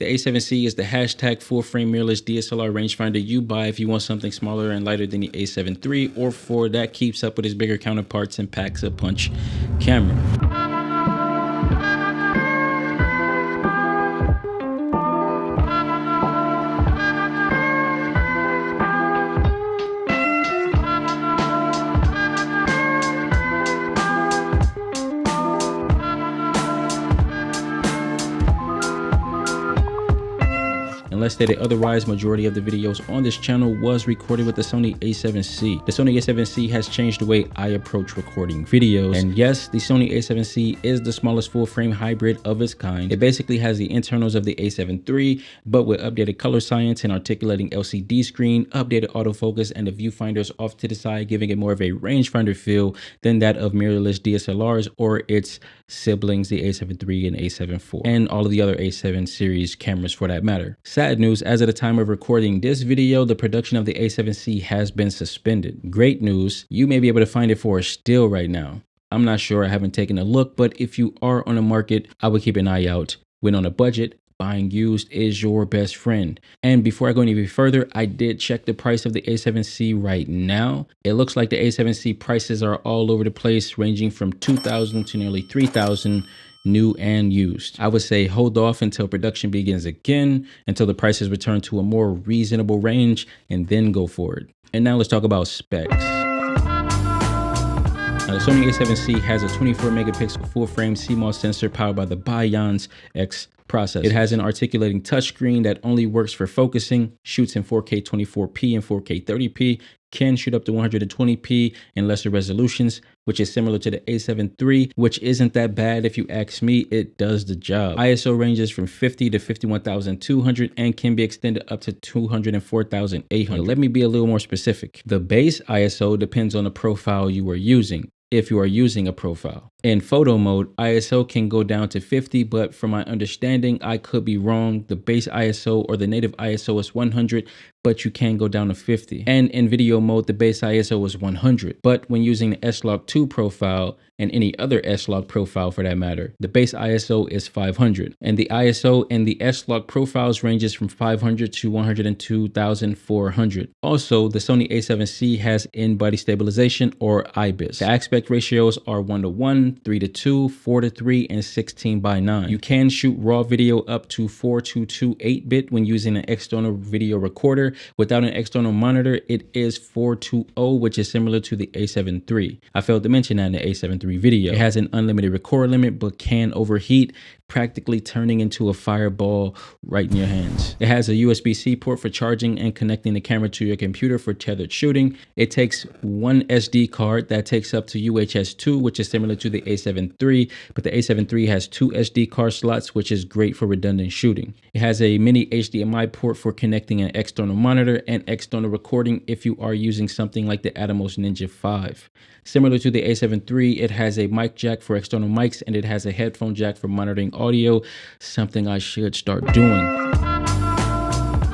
The A7C is the hashtag full-frame mirrorless DSLR rangefinder you buy if you want something smaller and lighter than the A7 III or 4 that keeps up with its bigger counterparts and packs a punch camera. Unless stated otherwise, majority of the videos on this channel was recorded with the Sony A7C. The Sony A7C has changed the way I approach recording videos. And yes, the Sony A7C is the smallest full-frame hybrid of its kind. It basically has the internals of the A7 III, but with updated color science and articulating LCD screen, updated autofocus, and the viewfinders off to the side, giving it more of a rangefinder feel than that of mirrorless DSLRs or its siblings, the A7 III and A7 IV, and all of the other A7 series cameras for that matter. Sad news, as of the time of recording this video, the production of the A7C has been suspended. Great news, you may be able to find it for a steal right now. I'm not sure, I haven't taken a look, but if you are on the market, I would keep an eye out. When on a budget, buying used is your best friend. And before I go any further, I did check the price of the A7C right now. It looks like the A7C prices are all over the place, ranging from $2,000 to nearly $3,000. New and used. I would say hold off until production begins again, until the prices return to a more reasonable range, and then go for it. And now let's talk about specs. Now, the Sony A7C has a 24 megapixel full frame CMOS sensor powered by the Bion's X processor. It has an articulating touchscreen that only works for focusing, shoots in 4K 24p and 4K 30p, can shoot up to 120p and lesser resolutions, which is similar to the A7 III, which isn't that bad if you ask me. It does the job. ISO ranges from 50 to 51,200 and can be extended up to 204,800. Let me be a little more specific. The base ISO depends on the profile you are using, if you are using a profile. In photo mode, ISO can go down to 50, but from my understanding, I could be wrong. The base ISO or the native ISO is 100, but you can go down to 50. And in video mode, the base ISO is 100. But when using the S-Log 2 profile, and any other S-Log profile for that matter, the base ISO is 500. And the ISO in the S-Log profiles ranges from 500 to 102,400. Also, the Sony A7C has in-body stabilization or IBIS. The aspect ratios are 1:1, 3:2, 4:3, and 16:9. You can shoot raw video up to 422 8-bit when using an external video recorder. Without an external monitor, it is 420, which is similar to the A7 III. I failed to mention that in the A7 III video. It has an unlimited record limit, but can overheat, practically turning into a fireball right in your hands. It has a USB-C port for charging and connecting the camera to your computer for tethered shooting. It takes one SD card that takes up to UHS 2, which is similar to the A7 III, but the A7 III has 2 SD card slots, which is great for redundant shooting. It has a mini HDMI port for connecting an external monitor and external recording if you are using something like the Atomos Ninja 5. Similar to the A7 III, it has a mic jack for external mics, and it has a headphone jack for monitoring audio, something I should start doing.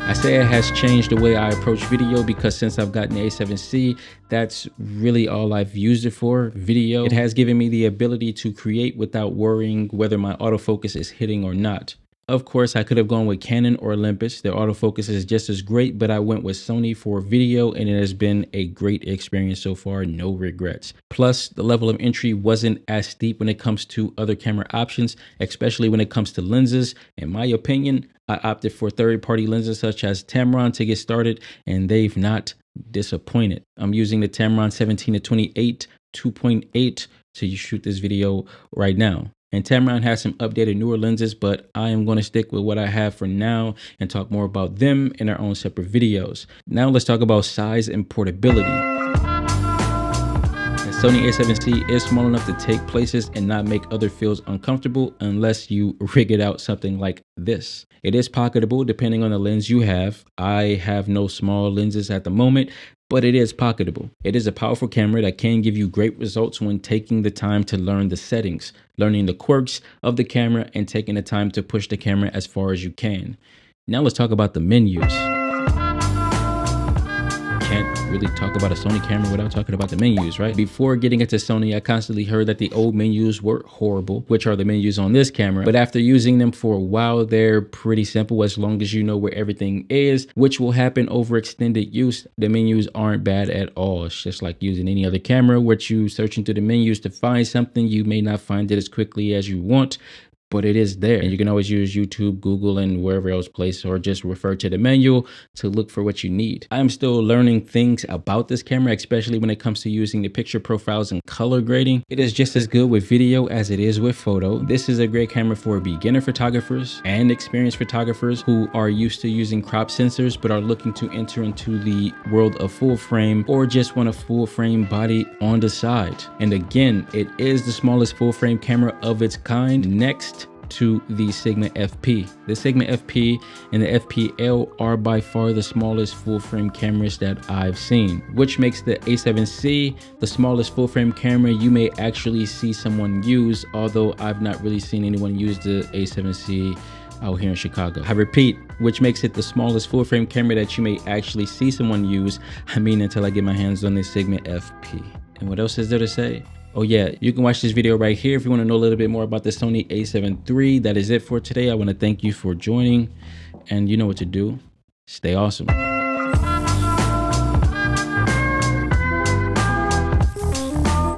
I say it has changed the way I approach video because since I've gotten the A7C, that's really all I've used it for, video. It has given me the ability to create without worrying whether my autofocus is hitting or not. Of course, I could have gone with Canon or Olympus. Their autofocus is just as great, but I went with Sony for video, and it has been a great experience so far, no regrets. Plus, the level of entry wasn't as steep when it comes to other camera options, especially when it comes to lenses. In my opinion, I opted for third-party lenses such as Tamron to get started, and they've not disappointed. I'm using the Tamron 17-28 2.8 to shoot this video right now. And Tamron has some updated newer lenses, but I am going to stick with what I have for now and talk more about them in our own separate videos. Now let's talk about size and portability. The Sony A7C is small enough to take places and not make other fields uncomfortable unless you rig it out something like this. It is pocketable depending on the lens you have. I have no small lenses at the moment, but it is pocketable. It is a powerful camera that can give you great results when taking the time to learn the settings, learning the quirks of the camera, and taking the time to push the camera as far as you can. Now let's talk about the menus. can't really talk about a Sony camera without talking about the menus, right? Before getting into Sony, I constantly heard that the old menus were horrible, which are the menus on this camera. But after using them for a while, they're pretty simple as long as you know where everything is, which will happen over extended use. The menus aren't bad at all. It's just like using any other camera, which you search into the menus to find something. You may not find it as quickly as you want, but it is there. And you can always use YouTube, Google, and wherever else place, or just refer to the manual to look for what you need. I'm still learning things about this camera, especially when it comes to using the picture profiles and color grading. It is just as good with video as it is with photo. This is a great camera for beginner photographers and experienced photographers who are used to using crop sensors but are looking to enter into the world of full frame, or just want a full frame body on the side. And again, it is the smallest full frame camera of its kind, next to the Sigma FP. The Sigma FP and the FPL are by far the smallest full frame cameras that I've seen, which makes the A7C the smallest full frame camera you may actually see someone use, although I've not really seen anyone use the A7C out here in Chicago. I repeat, which makes it the smallest full frame camera that you may actually see someone use. I mean, until I get my hands on the Sigma FP. And what else is there to say? Oh yeah, you can watch this video right here if you want to know a little bit more about the Sony A7 III. That is it for today. I want to thank you for joining, and you know what to do. Stay awesome.